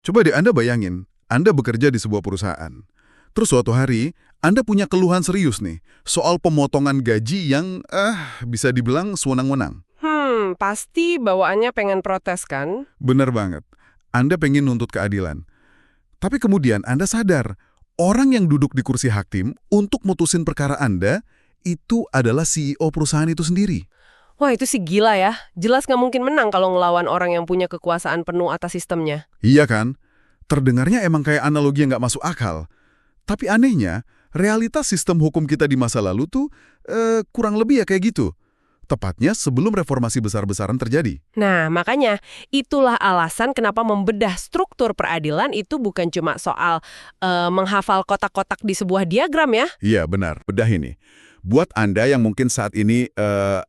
Coba deh Anda bayangin, Anda bekerja di sebuah perusahaan. Terus suatu hari, Anda punya keluhan serius nih, soal pemotongan gaji yang, bisa dibilang sewenang-wenang. Pasti bawaannya pengen protes kan? Bener banget. Anda pengen nuntut keadilan. Tapi kemudian Anda sadar, orang yang duduk di kursi hakim untuk mutusin perkara Anda, itu adalah CEO perusahaan itu sendiri. Wah itu sih gila ya. Jelas nggak mungkin menang kalau ngelawan orang yang punya kekuasaan penuh atas sistemnya. Iya kan? Terdengarnya emang kayak analogi yang nggak masuk akal. Tapi anehnya, realitas sistem hukum kita di masa lalu tuh kurang lebih ya kayak gitu. Tepatnya sebelum reformasi besar-besaran terjadi. Nah, makanya itulah alasan kenapa membedah struktur peradilan itu bukan cuma soal menghafal kotak-kotak di sebuah diagram ya. Iya, benar. Bedah ini. Buat Anda yang mungkin saat ini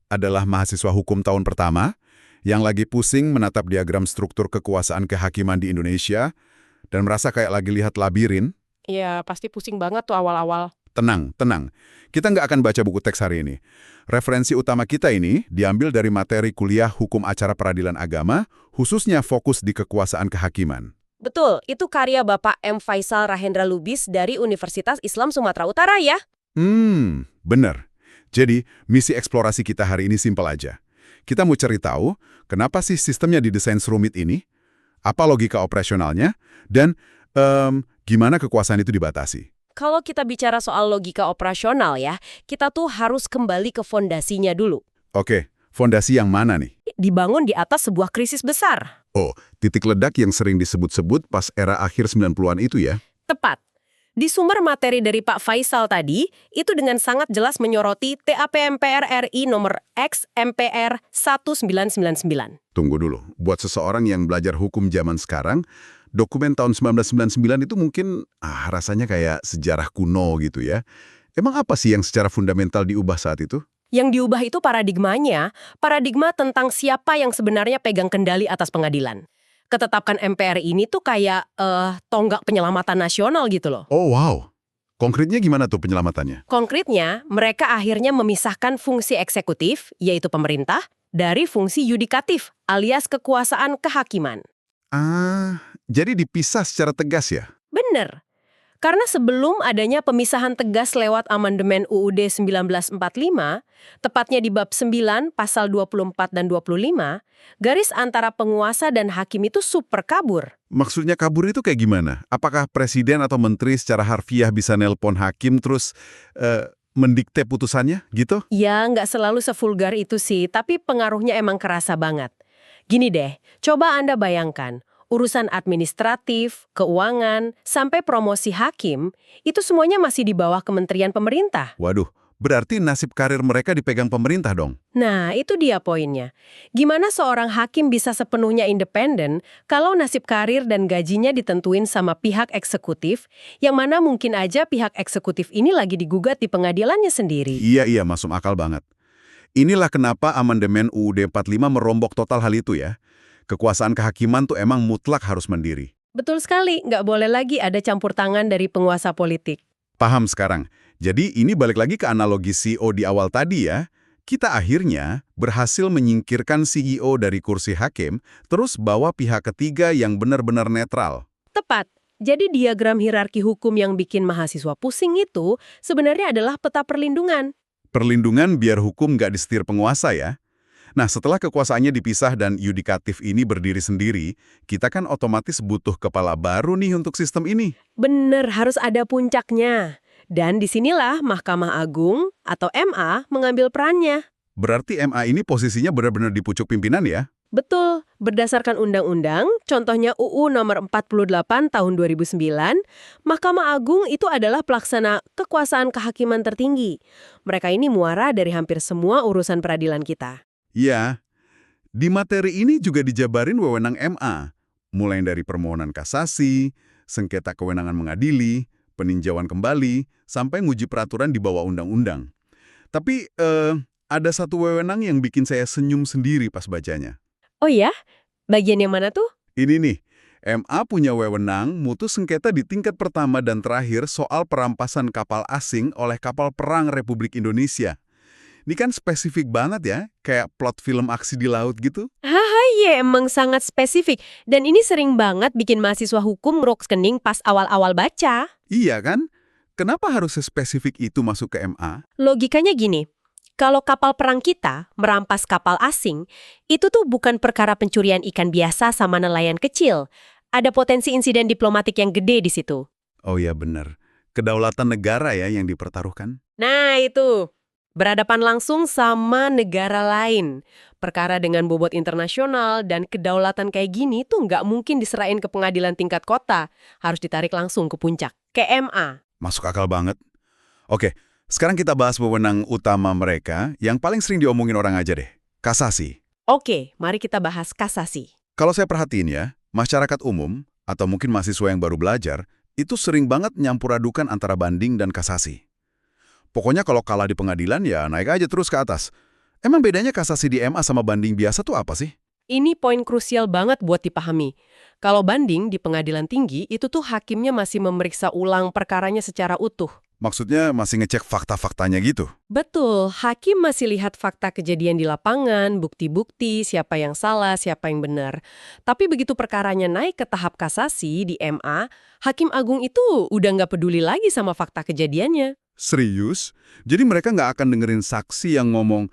adalah mahasiswa hukum tahun pertama, yang lagi pusing menatap diagram struktur kekuasaan kehakiman di Indonesia, dan merasa kayak lagi lihat labirin, Iya, pasti pusing banget tuh awal-awal. tenang, tenang. Kita nggak akan baca buku teks hari ini. Referensi utama kita ini diambil dari materi kuliah Hukum Acara Peradilan Agama, khususnya fokus di kekuasaan kehakiman. Betul, itu karya Bapak M. Faisal Rahendra Lubis dari Universitas Islam Sumatera Utara ya. Bener. Jadi, misi eksplorasi kita hari ini simpel aja. Kita mau cari tahu kenapa sih sistemnya didesain serumit ini, apa logika operasionalnya, dan gimana kekuasaan itu dibatasi. Kalau kita bicara soal logika operasional ya, kita tuh harus kembali ke fondasinya dulu. Oke, fondasi yang mana nih? Dibangun di atas sebuah krisis besar. Oh, titik ledak yang sering disebut-sebut pas era akhir 90-an itu ya? Tepat. Di sumber materi dari Pak Faisal tadi, itu dengan sangat jelas menyoroti TAP MPR RI nomor X MPR 1999. Tunggu dulu, buat seseorang yang belajar hukum zaman sekarang, dokumen tahun 1999 itu mungkin rasanya kayak sejarah kuno gitu ya. Emang apa sih yang secara fundamental diubah saat itu? Yang diubah itu paradigmanya, paradigma tentang siapa yang sebenarnya pegang kendali atas pengadilan. Ketetapkan MPR ini tuh kayak tonggak penyelamatan nasional gitu loh. Oh wow, konkretnya gimana tuh penyelamatannya? Konkretnya, mereka akhirnya memisahkan fungsi eksekutif, yaitu pemerintah, dari fungsi yudikatif, alias kekuasaan kehakiman. Jadi dipisah secara tegas ya? Bener. Karena sebelum adanya pemisahan tegas lewat amandemen UUD 1945, tepatnya di bab 9, pasal 24 dan 25, garis antara penguasa dan hakim itu super kabur. Maksudnya kabur itu kayak gimana? Apakah presiden atau menteri secara harfiah bisa nelpon hakim terus mendikte putusannya gitu? Ya, nggak selalu sevulgar itu sih, tapi pengaruhnya emang kerasa banget. Gini deh, coba Anda bayangkan, urusan administratif, keuangan, sampai promosi hakim, itu semuanya masih di bawah kementerian pemerintah. Waduh, berarti nasib karir mereka dipegang pemerintah dong? Nah, itu dia poinnya. Gimana seorang hakim bisa sepenuhnya independen kalau nasib karir dan gajinya ditentuin sama pihak eksekutif, yang mana mungkin aja pihak eksekutif ini lagi digugat di pengadilannya sendiri. Iya, masuk akal banget. Inilah kenapa amandemen UUD 45 merombak total hal itu ya. Kekuasaan kehakiman tuh emang mutlak harus mandiri. Betul sekali, nggak boleh lagi ada campur tangan dari penguasa politik. Paham sekarang. Jadi ini balik lagi ke analogi CEO di awal tadi ya. Kita akhirnya berhasil menyingkirkan CEO dari kursi hakim, terus bawa pihak ketiga yang benar-benar netral. Tepat. Jadi diagram hierarki hukum yang bikin mahasiswa pusing itu sebenarnya adalah peta perlindungan. Perlindungan biar hukum nggak disetir penguasa ya. Nah, setelah kekuasaannya dipisah dan yudikatif ini berdiri sendiri, kita kan otomatis butuh kepala baru nih untuk sistem ini. Bener, harus ada puncaknya. Dan disinilah Mahkamah Agung atau MA mengambil perannya. Berarti MA ini posisinya benar-benar di pucuk pimpinan ya? Betul, berdasarkan undang-undang, contohnya UU nomor 48 tahun 2009, Mahkamah Agung itu adalah pelaksana kekuasaan kehakiman tertinggi. Mereka ini muara dari hampir semua urusan peradilan kita. Iya. Di materi ini juga dijabarin wewenang MA, mulai dari permohonan kasasi, sengketa kewenangan mengadili, peninjauan kembali, sampai nguji peraturan di bawah undang-undang. Tapi ada satu wewenang yang bikin saya senyum sendiri pas bacanya. Oh ya? Bagian yang mana tuh? Ini nih, MA punya wewenang mutus sengketa di tingkat pertama dan terakhir soal perampasan kapal asing oleh kapal perang Republik Indonesia. Ini kan spesifik banget ya, kayak plot film aksi di laut gitu. Haha, iya emang sangat spesifik. Dan ini sering banget bikin mahasiswa hukum kening pas awal-awal baca. Iya kan? Kenapa harus spesifik itu masuk ke MA? Logikanya gini, kalau kapal perang kita merampas kapal asing, itu tuh bukan perkara pencurian ikan biasa sama nelayan kecil. Ada potensi insiden diplomatik yang gede di situ. Oh ya benar, kedaulatan negara ya yang dipertaruhkan. Nah itu, berhadapan langsung sama negara lain. Perkara dengan bobot internasional dan kedaulatan kayak gini tuh nggak mungkin diserahin ke pengadilan tingkat kota. Harus ditarik langsung ke puncak, ke MA. Masuk akal banget. Oke, sekarang kita bahas wewenang utama mereka yang paling sering diomongin orang aja deh. Kasasi. Oke, mari kita bahas kasasi. Kalau saya perhatiin ya, masyarakat umum, atau mungkin mahasiswa yang baru belajar, itu sering banget nyampur adukan antara banding dan kasasi. Pokoknya kalau kalah di pengadilan ya naik aja terus ke atas. Emang bedanya kasasi di MA sama banding biasa tuh apa sih? Ini poin krusial banget buat dipahami. Kalau banding di pengadilan tinggi, itu tuh hakimnya masih memeriksa ulang perkaranya secara utuh. Maksudnya masih ngecek fakta-faktanya gitu? Betul, hakim masih lihat fakta kejadian di lapangan, bukti-bukti, siapa yang salah, siapa yang benar. Tapi begitu perkaranya naik ke tahap kasasi di MA, Hakim Agung itu udah nggak peduli lagi sama fakta kejadiannya. Serius? Jadi mereka nggak akan dengerin saksi yang ngomong,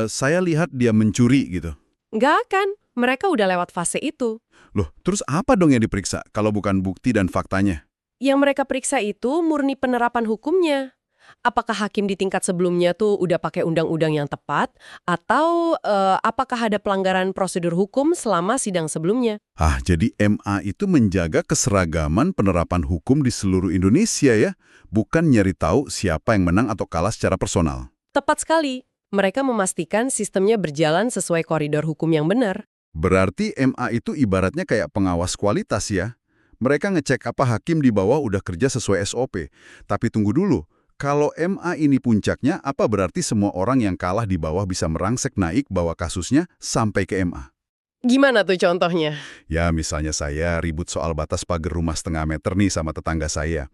saya lihat dia mencuri gitu? Nggak akan, mereka udah lewat fase itu. Loh, terus apa dong yang diperiksa kalau bukan bukti dan faktanya? Yang mereka periksa itu murni penerapan hukumnya. Apakah hakim di tingkat sebelumnya tuh udah pakai undang-undang yang tepat, atau apakah ada pelanggaran prosedur hukum selama sidang sebelumnya? Jadi MA itu menjaga keseragaman penerapan hukum di seluruh Indonesia ya, bukan nyari tahu siapa yang menang atau kalah secara personal. Tepat sekali. Mereka memastikan sistemnya berjalan sesuai koridor hukum yang benar. Berarti MA itu ibaratnya kayak pengawas kualitas ya. Mereka ngecek apa hakim di bawah udah kerja sesuai SOP. Tapi tunggu dulu, kalau MA ini puncaknya, apa berarti semua orang yang kalah di bawah bisa merangsek naik bawa kasusnya sampai ke MA? Gimana tuh contohnya? Ya, misalnya saya ribut soal batas pagar rumah setengah meter nih sama tetangga saya.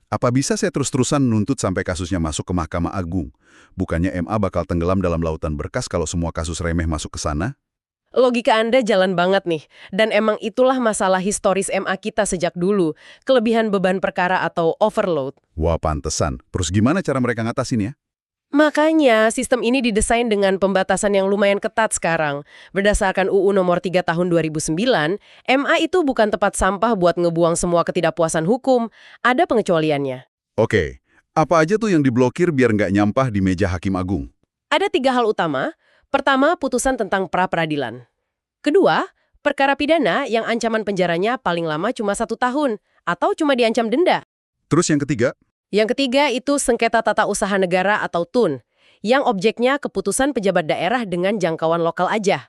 Apa bisa saya terus-terusan nuntut sampai kasusnya masuk ke Mahkamah Agung? Bukannya MA bakal tenggelam dalam lautan berkas kalau semua kasus remeh masuk ke sana? Logika Anda jalan banget nih. Dan emang itulah masalah historis MA kita sejak dulu. Kelebihan beban perkara atau overload. Wah, pantesan. Terus gimana cara mereka ngatasin ya? Makanya, sistem ini didesain dengan pembatasan yang lumayan ketat sekarang. Berdasarkan UU Nomor 3 Tahun 2009, MA itu bukan tempat sampah buat ngebuang semua ketidakpuasan hukum. Ada pengecualiannya. Oke, apa aja tuh yang diblokir biar nggak nyampah di meja Hakim Agung? Ada 3 hal utama. Pertama, putusan tentang pra-peradilan. Kedua, perkara pidana yang ancaman penjaranya paling lama cuma 1 tahun atau cuma diancam denda. Terus yang ketiga? Yang ketiga itu sengketa tata usaha negara atau TUN, yang objeknya keputusan pejabat daerah dengan jangkauan lokal aja.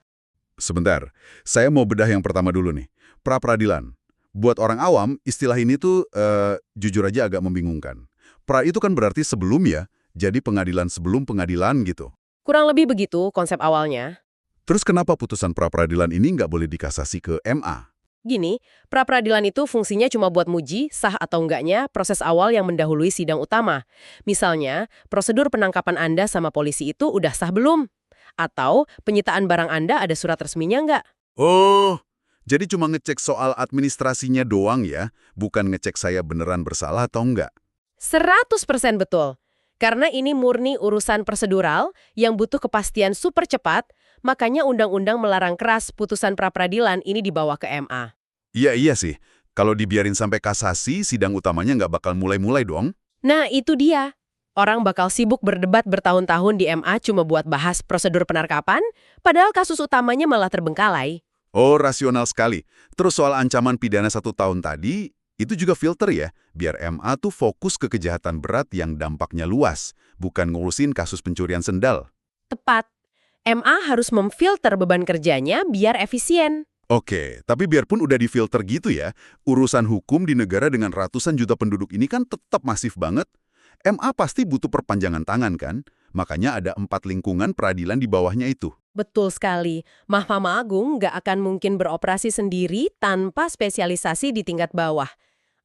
Sebentar, saya mau bedah yang pertama dulu nih. Pra-peradilan. Buat orang awam, istilah ini tuh jujur aja agak membingungkan. Pra itu kan berarti sebelum ya, jadi pengadilan sebelum pengadilan gitu. Kurang lebih begitu konsep awalnya. Terus kenapa putusan pra-peradilan ini nggak boleh dikasasi ke MA? Gini, pra-peradilan itu fungsinya cuma buat muji, sah atau enggaknya proses awal yang mendahului sidang utama. Misalnya, prosedur penangkapan Anda sama polisi itu udah sah belum? Atau penyitaan barang Anda ada surat resminya nggak? Oh, jadi cuma ngecek soal administrasinya doang ya, bukan ngecek saya beneran bersalah atau enggak? 100% betul. Karena ini murni urusan prosedural yang butuh kepastian super cepat, makanya undang-undang melarang keras putusan pra-peradilan ini dibawa ke MA. Iya sih. Kalau dibiarin sampai kasasi, sidang utamanya nggak bakal mulai-mulai dong. Nah, itu dia. Orang bakal sibuk berdebat bertahun-tahun di MA cuma buat bahas prosedur penangkapan, padahal kasus utamanya malah terbengkalai. Oh, rasional sekali. Terus soal ancaman pidana 1 tahun tadi, itu juga filter ya, biar MA tuh fokus ke kejahatan berat yang dampaknya luas, bukan ngurusin kasus pencurian sendal. Tepat. MA harus memfilter beban kerjanya biar efisien. Oke, tapi biarpun udah difilter gitu ya, urusan hukum di negara dengan ratusan juta penduduk ini kan tetap masif banget. MA pasti butuh perpanjangan tangan kan? Makanya ada 4 lingkungan peradilan di bawahnya itu. Betul sekali. Mahkamah Agung nggak akan mungkin beroperasi sendiri tanpa spesialisasi di tingkat bawah.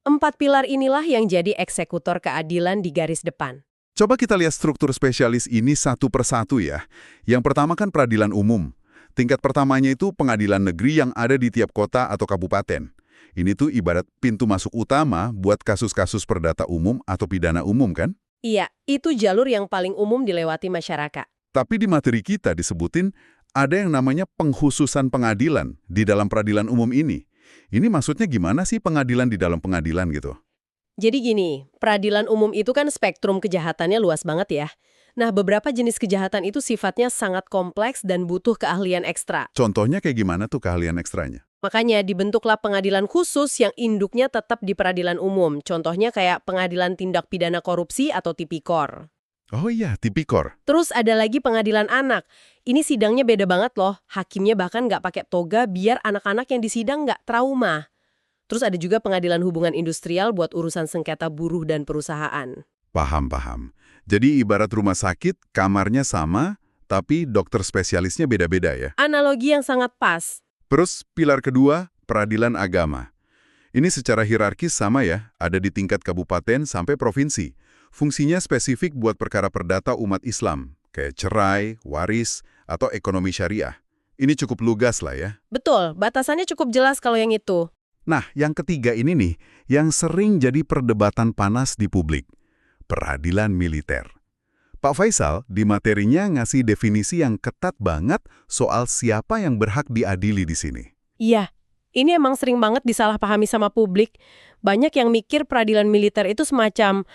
4 pilar inilah yang jadi eksekutor keadilan di garis depan. Coba kita lihat struktur spesialis ini satu persatu ya. Yang pertama kan peradilan umum. Tingkat pertamanya itu pengadilan negeri yang ada di tiap kota atau kabupaten. Ini tuh ibarat pintu masuk utama buat kasus-kasus perdata umum atau pidana umum kan? Iya, itu jalur yang paling umum dilewati masyarakat. Tapi di materi kita disebutin ada yang namanya penghususan pengadilan di dalam peradilan umum ini. Ini maksudnya gimana sih pengadilan di dalam pengadilan gitu? Jadi gini, peradilan umum itu kan spektrum kejahatannya luas banget ya. Nah, beberapa jenis kejahatan itu sifatnya sangat kompleks dan butuh keahlian ekstra. Contohnya kayak gimana tuh keahlian ekstranya? Makanya dibentuklah pengadilan khusus yang induknya tetap di peradilan umum. Contohnya kayak pengadilan tindak pidana korupsi atau tipikor. Oh iya, tipikor. Terus ada lagi pengadilan anak. Ini sidangnya beda banget loh. Hakimnya bahkan nggak pakai toga biar anak-anak yang disidang nggak trauma. Terus ada juga pengadilan hubungan industrial buat urusan sengketa buruh dan perusahaan. Paham. Jadi ibarat rumah sakit, kamarnya sama, tapi dokter spesialisnya beda-beda ya. Analogi yang sangat pas. Terus pilar kedua, peradilan agama. Ini secara hierarkis sama ya, ada di tingkat kabupaten sampai provinsi. Fungsinya spesifik buat perkara perdata umat Islam, kayak cerai, waris, atau ekonomi syariah. Ini cukup lugas lah ya. Betul, batasannya cukup jelas kalau yang itu. Nah, yang ketiga ini nih, yang sering jadi perdebatan panas di publik. Peradilan militer. Pak Faisal di materinya ngasih definisi yang ketat banget soal siapa yang berhak diadili di sini. Iya, ini emang sering banget disalahpahami sama publik. Banyak yang mikir peradilan militer itu semacam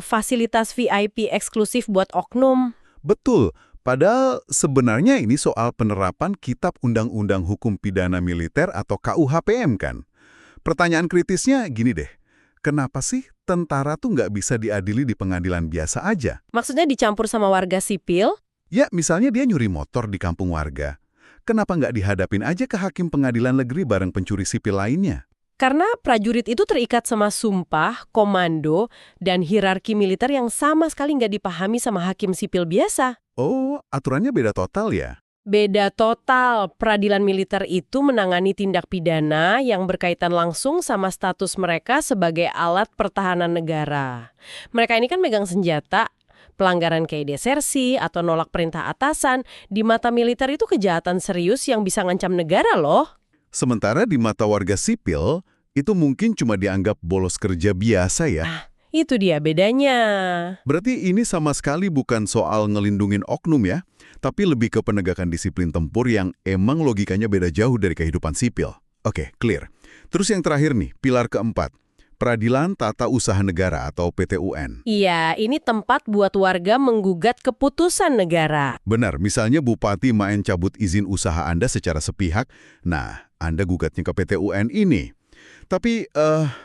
fasilitas VIP eksklusif buat oknum. Betul, padahal sebenarnya ini soal penerapan Kitab Undang-Undang Hukum Pidana Militer atau KUHPM kan? Pertanyaan kritisnya gini deh, kenapa sih tentara tuh nggak bisa diadili di pengadilan biasa aja? Maksudnya dicampur sama warga sipil? Ya, misalnya dia nyuri motor di kampung warga. Kenapa nggak dihadapin aja ke hakim pengadilan negeri bareng pencuri sipil lainnya? Karena prajurit itu terikat sama sumpah, komando, dan hierarki militer yang sama sekali nggak dipahami sama hakim sipil biasa. Oh, aturannya beda total ya? Beda total. Peradilan militer itu menangani tindak pidana yang berkaitan langsung sama status mereka sebagai alat pertahanan negara. Mereka ini kan megang senjata. Pelanggaran kayak desersi atau nolak perintah atasan, di mata militer itu kejahatan serius yang bisa ngancam negara loh. Sementara di mata warga sipil, itu mungkin cuma dianggap bolos kerja biasa ya. Itu dia bedanya. Berarti ini sama sekali bukan soal ngelindungin oknum ya, tapi lebih ke penegakan disiplin tempur yang emang logikanya beda jauh dari kehidupan sipil. Oke, clear. Terus yang terakhir nih, pilar keempat. Peradilan Tata Usaha Negara atau PTUN. Iya, ini tempat buat warga menggugat keputusan negara. Benar, misalnya Bupati main cabut izin usaha Anda secara sepihak, nah, Anda gugatnya ke PTUN ini. Tapi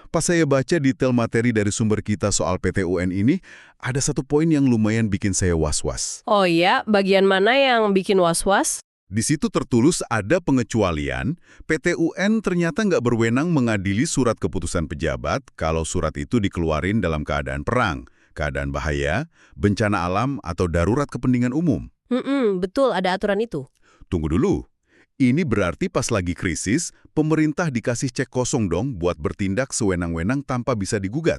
pas saya baca detail materi dari sumber kita soal PTUN ini, ada satu poin yang lumayan bikin saya was-was. Oh iya, bagian mana yang bikin was-was? Di situ tertulis ada pengecualian, PTUN ternyata nggak berwenang mengadili surat keputusan pejabat kalau surat itu dikeluarin dalam keadaan perang, keadaan bahaya, bencana alam, atau darurat kepentingan umum. Betul, ada aturan itu. Tunggu dulu. Ini berarti pas lagi krisis, pemerintah dikasih cek kosong dong buat bertindak sewenang-wenang tanpa bisa digugat.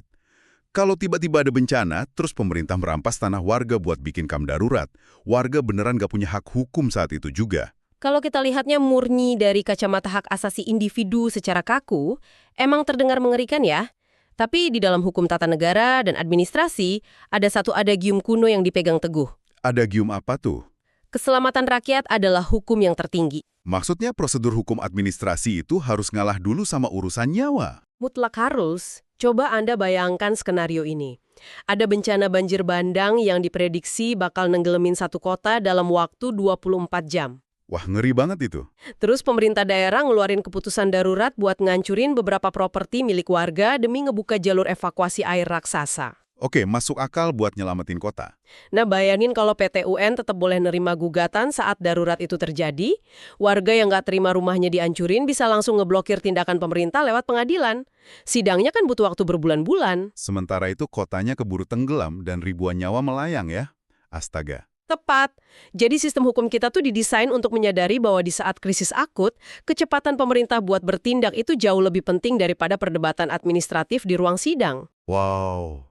Kalau tiba-tiba ada bencana, terus pemerintah merampas tanah warga buat bikin kamp darurat, warga beneran gak punya hak hukum saat itu juga. Kalau kita lihatnya murni dari kacamata hak asasi individu secara kaku, emang terdengar mengerikan ya. Tapi di dalam hukum tata negara dan administrasi, ada satu adagium kuno yang dipegang teguh. Adagium apa tuh? Keselamatan rakyat adalah hukum yang tertinggi. Maksudnya prosedur hukum administrasi itu harus ngalah dulu sama urusan nyawa. Mutlak harus. Coba Anda bayangkan skenario ini. Ada bencana banjir bandang yang diprediksi bakal nenggelemin satu kota dalam waktu 24 jam. Wah, ngeri banget itu. Terus pemerintah daerah ngeluarin keputusan darurat buat ngancurin beberapa properti milik warga demi ngebuka jalur evakuasi air raksasa. Oke, masuk akal buat nyelamatin kota. Nah, bayangin kalau PTUN tetap boleh nerima gugatan saat darurat itu terjadi, warga yang nggak terima rumahnya dihancurin bisa langsung ngeblokir tindakan pemerintah lewat pengadilan. Sidangnya kan butuh waktu berbulan-bulan. Sementara itu kotanya keburu tenggelam dan ribuan nyawa melayang ya. Astaga. Tepat. Jadi sistem hukum kita tuh didesain untuk menyadari bahwa di saat krisis akut, kecepatan pemerintah buat bertindak itu jauh lebih penting daripada perdebatan administratif di ruang sidang. Wow.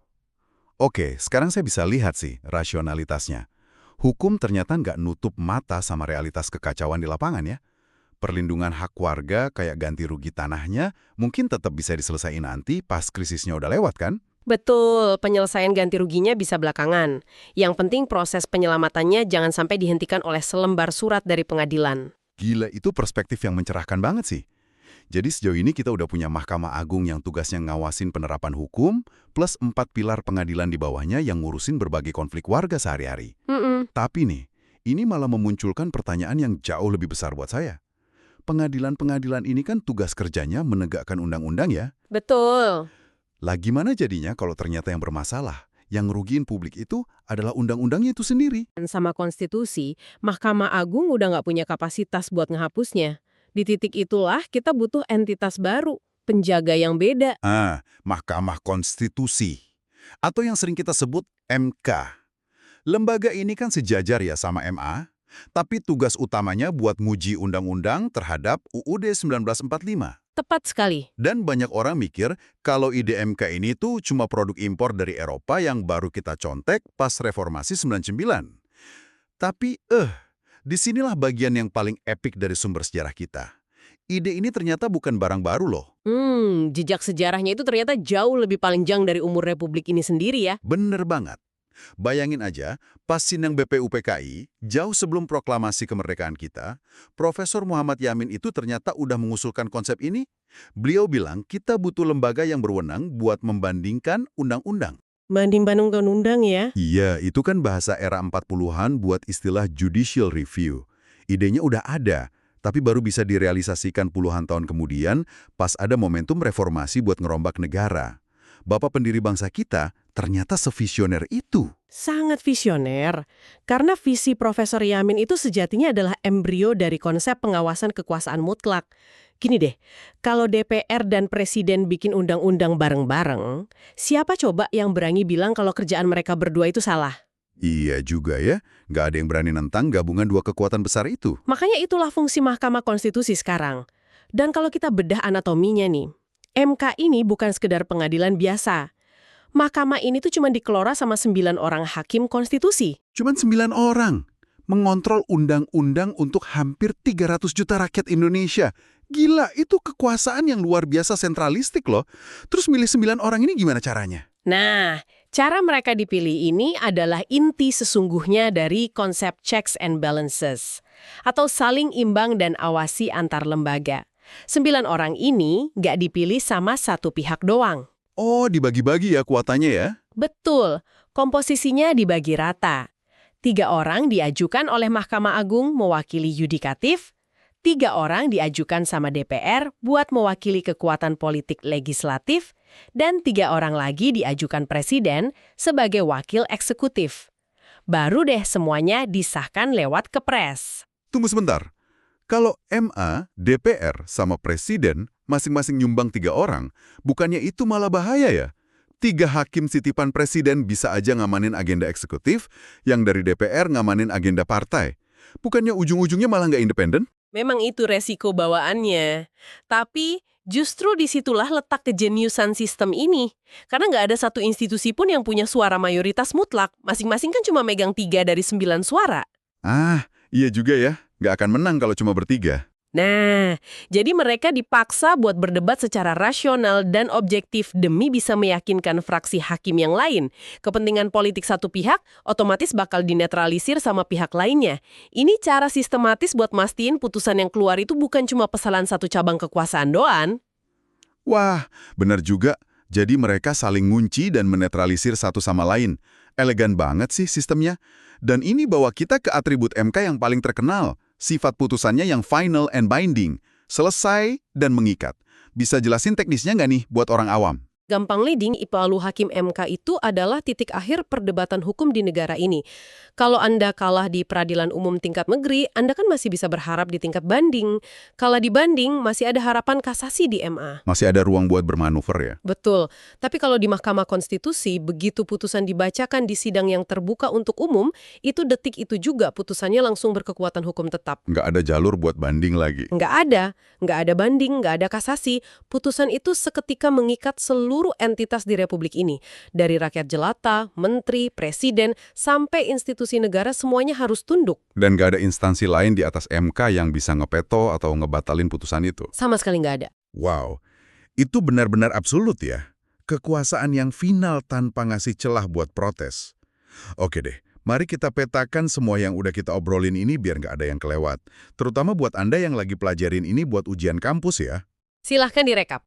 Oke, sekarang saya bisa lihat sih rasionalitasnya. Hukum ternyata nggak nutup mata sama realitas kekacauan di lapangan ya. Perlindungan hak warga kayak ganti rugi tanahnya mungkin tetap bisa diselesaikan nanti pas krisisnya udah lewat kan? Betul, penyelesaian ganti ruginya bisa belakangan. Yang penting proses penyelamatannya jangan sampai dihentikan oleh selembar surat dari pengadilan. Gila, itu perspektif yang mencerahkan banget sih. Jadi sejauh ini kita udah punya Mahkamah Agung yang tugasnya ngawasin penerapan hukum, plus 4 pilar pengadilan di bawahnya yang ngurusin berbagai konflik warga sehari-hari. Mm-mm. Tapi nih, ini malah memunculkan pertanyaan yang jauh lebih besar buat saya. Pengadilan-pengadilan ini kan tugas kerjanya menegakkan undang-undang ya. Betul. Lah gimana jadinya kalau ternyata yang bermasalah, yang ngerugiin publik itu adalah undang-undangnya itu sendiri? Dan sama konstitusi, Mahkamah Agung udah nggak punya kapasitas buat ngehapusnya. Di titik itulah kita butuh entitas baru, penjaga yang beda. Mahkamah Konstitusi. Atau yang sering kita sebut MK. Lembaga ini kan sejajar ya sama MA, tapi tugas utamanya buat nguji undang-undang terhadap UUD 1945. Tepat sekali. Dan banyak orang mikir kalau ide MK ini tuh cuma produk impor dari Eropa yang baru kita contek pas reformasi 99. Tapi disinilah bagian yang paling epik dari sumber sejarah kita. Ide ini ternyata bukan barang baru loh. Jejak sejarahnya itu ternyata jauh lebih panjang dari umur Republik ini sendiri ya. Bener banget. Bayangin aja, pas Sidang BPUPKI, jauh sebelum proklamasi kemerdekaan kita, Profesor Muhammad Yamin itu ternyata udah mengusulkan konsep ini. Beliau bilang kita butuh lembaga yang berwenang buat membandingkan undang-undang. Banding-banding undang-undang ya. Iya, itu kan bahasa era 40-an buat istilah judicial review. Idenya udah ada, tapi baru bisa direalisasikan puluhan tahun kemudian pas ada momentum reformasi buat ngerombak negara. Bapak pendiri bangsa kita ternyata sevisioner itu. Sangat visioner. Karena visi Profesor Yamin itu sejatinya adalah embrio dari konsep pengawasan kekuasaan mutlak. Gini deh, kalau DPR dan Presiden bikin undang-undang bareng-bareng, siapa coba yang berani bilang kalau kerjaan mereka berdua itu salah? Iya juga ya, nggak ada yang berani nentang gabungan dua kekuatan besar itu. Makanya itulah fungsi Mahkamah Konstitusi sekarang. Dan kalau kita bedah anatominya nih, MK ini bukan sekedar pengadilan biasa. Mahkamah ini tuh cuma dikelola sama 9 orang hakim konstitusi. Cuman 9 orang mengontrol undang-undang untuk hampir 300 juta rakyat Indonesia. Gila, itu kekuasaan yang luar biasa sentralistik loh. Terus milih 9 orang ini gimana caranya? Nah, cara mereka dipilih ini adalah inti sesungguhnya dari konsep checks and balances, atau saling imbang dan awasi antar lembaga. 9 orang ini nggak dipilih sama satu pihak doang. Oh, dibagi-bagi ya kuotanya ya? Betul, komposisinya dibagi rata. 3 orang diajukan oleh Mahkamah Agung mewakili yudikatif, 3 orang diajukan sama DPR buat mewakili kekuatan politik legislatif, dan 3 orang lagi diajukan Presiden sebagai wakil eksekutif. Baru deh semuanya disahkan lewat Kepres. Tunggu sebentar. Kalau MA, DPR, sama Presiden masing-masing nyumbang 3 orang, bukannya itu malah bahaya ya? 3 hakim sitipan Presiden bisa aja ngamanin agenda eksekutif, yang dari DPR ngamanin agenda partai. Bukannya ujung-ujungnya malah nggak independen? Memang itu resiko bawaannya. Tapi justru disitulah letak kejeniusan sistem ini. Karena nggak ada satu institusi pun yang punya suara mayoritas mutlak. Masing-masing kan cuma megang 3 dari 9 suara. Iya juga ya. Nggak akan menang kalau cuma bertiga. Nah, jadi mereka dipaksa buat berdebat secara rasional dan objektif demi bisa meyakinkan fraksi hakim yang lain. Kepentingan politik satu pihak otomatis bakal dinetralisir sama pihak lainnya. Ini cara sistematis buat mastiin putusan yang keluar itu bukan cuma pesalan satu cabang kekuasaan doang. Wah, benar juga. Jadi mereka saling ngunci dan menetralisir satu sama lain. Elegan banget sih sistemnya. Dan ini bawa kita ke atribut MK yang paling terkenal. Sifat putusannya yang final and binding, selesai dan mengikat. Bisa jelasin teknisnya nggak nih buat orang awam? Gampang leading, Ipalu Hakim MK itu adalah titik akhir perdebatan hukum di negara ini. Kalau Anda kalah di peradilan umum tingkat negeri, Anda kan masih bisa berharap di tingkat banding. Kalau di banding, masih ada harapan kasasi di MA. Masih ada ruang buat bermanuver ya? Betul. Tapi kalau di Mahkamah Konstitusi, begitu putusan dibacakan di sidang yang terbuka untuk umum, itu detik itu juga putusannya langsung berkekuatan hukum tetap. Nggak ada jalur buat banding lagi? Nggak ada banding, nggak ada kasasi. Putusan itu seketika mengikat seluruh seluruh entitas di Republik ini. Dari rakyat jelata, menteri, presiden, sampai institusi negara semuanya harus tunduk. Dan nggak ada instansi lain di atas MK yang bisa ngepeto atau ngebatalin putusan itu. Sama sekali nggak ada. Wow, itu benar-benar absolut ya. Kekuasaan yang final tanpa ngasih celah buat protes. Oke deh, mari kita petakan semua yang udah kita obrolin ini biar nggak ada yang kelewat. Terutama buat Anda yang lagi pelajarin ini buat ujian kampus ya. Silahkan direkap.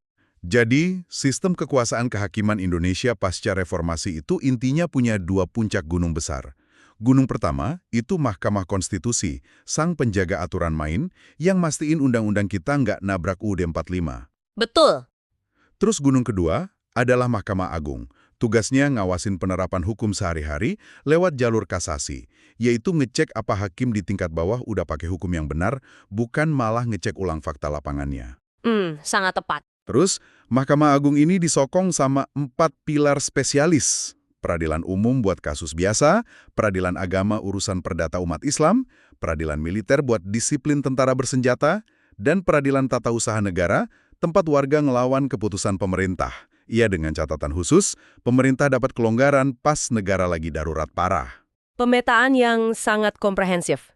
Jadi, sistem kekuasaan kehakiman Indonesia pasca reformasi itu intinya punya dua puncak gunung besar. Gunung pertama, itu Mahkamah Konstitusi, sang penjaga aturan main, yang mastiin undang-undang kita nggak nabrak UUD 45. Betul. Terus gunung kedua adalah Mahkamah Agung. Tugasnya ngawasin penerapan hukum sehari-hari lewat jalur kasasi, yaitu ngecek apa hakim di tingkat bawah udah pakai hukum yang benar, bukan malah ngecek ulang fakta lapangannya. Sangat tepat. Terus, Mahkamah Agung ini disokong sama 4 pilar spesialis. Peradilan umum buat kasus biasa, peradilan agama urusan perdata umat Islam, peradilan militer buat disiplin tentara bersenjata, dan peradilan tata usaha negara, tempat warga ngelawan keputusan pemerintah. Ia dengan catatan khusus, pemerintah dapat kelonggaran pas negara lagi darurat parah. Pemetaan yang sangat komprehensif.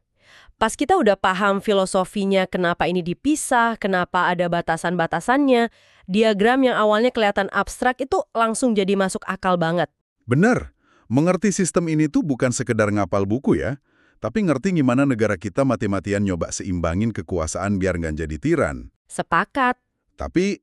Pas kita udah paham filosofinya kenapa ini dipisah, kenapa ada batasan-batasannya, diagram yang awalnya kelihatan abstrak itu langsung jadi masuk akal banget. Benar, mengerti sistem ini tuh bukan sekedar ngapal buku ya, tapi ngerti gimana negara kita mati-matian nyoba seimbangin kekuasaan biar nggak jadi tiran. Sepakat. Tapi,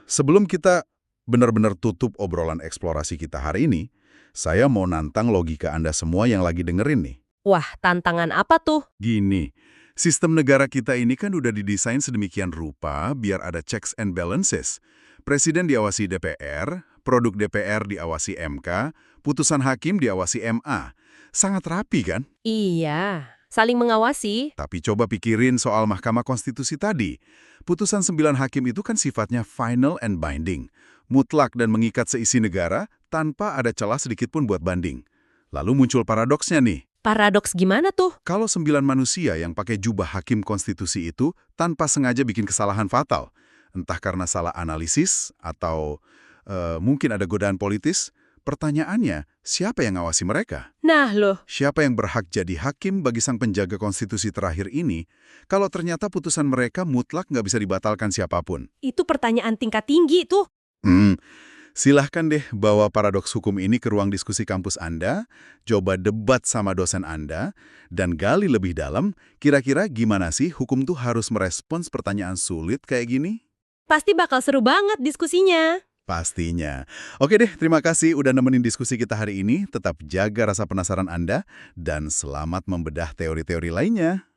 sebelum kita benar-benar tutup obrolan eksplorasi kita hari ini, saya mau nantang logika Anda semua yang lagi dengerin nih. Wah, tantangan apa tuh? Gini, sistem negara kita ini kan udah didesain sedemikian rupa biar ada checks and balances. Presiden diawasi DPR, produk DPR diawasi MK, putusan hakim diawasi MA. Sangat rapi kan? Iya, saling mengawasi. Tapi coba pikirin soal Mahkamah Konstitusi tadi. Putusan 9 hakim itu kan sifatnya final and binding, mutlak dan mengikat seisi negara tanpa ada celah sedikit pun buat banding. Lalu muncul paradoksnya nih. Paradoks gimana tuh? Kalau 9 manusia yang pakai jubah hakim konstitusi itu tanpa sengaja bikin kesalahan fatal, entah karena salah analisis atau mungkin ada godaan politis, pertanyaannya, siapa yang ngawasi mereka? Nah loh, Siapa yang berhak jadi hakim bagi sang penjaga konstitusi terakhir ini, kalau ternyata putusan mereka mutlak nggak bisa dibatalkan siapapun? itu pertanyaan tingkat tinggi tuh. Silahkan deh bawa paradoks hukum ini ke ruang diskusi kampus Anda, coba debat sama dosen Anda, dan gali lebih dalam, kira-kira gimana sih hukum tuh harus merespons pertanyaan sulit kayak gini? Pasti bakal seru banget diskusinya. Pastinya. Oke deh, terima kasih udah nemenin diskusi kita hari ini. Tetap jaga rasa penasaran Anda, dan selamat membedah teori-teori lainnya.